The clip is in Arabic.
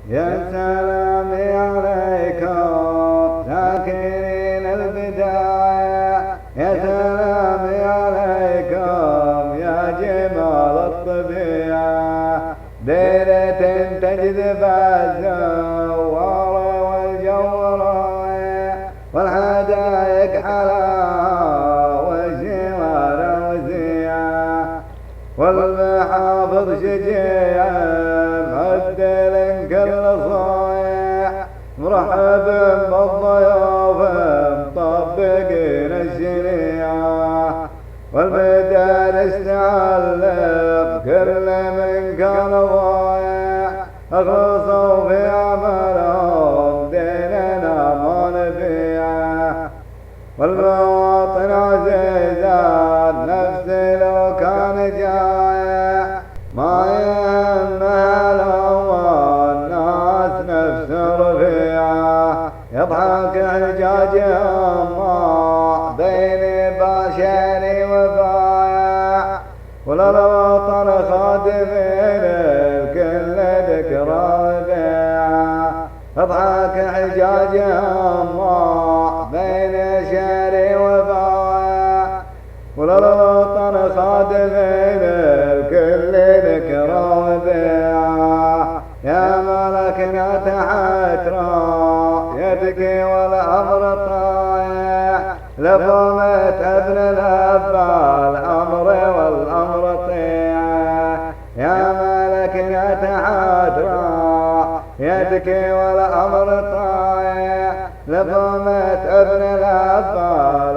يا سلامي عليكم ساكنين البداية، يا سلامي عليكم يا جمال الطبيعة. ديرة تجذب الزوار والجو رايح، والحدايق حلاوة والجمال وزياح، والمحافظ شجيع مهدل كل صايح. مرحب بالضيوف مطبقين الشريعة، والمدارس تعلم كل من كان ضايع. اخلصوا في عملهم ديننا ما نبيعه، والمواطن عزيزات نفسي لو كان جايع. ما يهمها لو الناس نفس رفيعة، يضحك حجاجهم ما بين باشري وبايع. وللوطن خادمين الكل ذكرى بيعة، يضحك حجاجهم ما بين شاري وبايع. وللوطن خادمين الكل ذكرى وبيعة. يا ملكنا تحت رايتك والأمر طايح، لفومة ابن الأبا الأمر والأمر طيح. يا ملكنا تحت رايتك والأمر طايح، لفومة ابن الأبا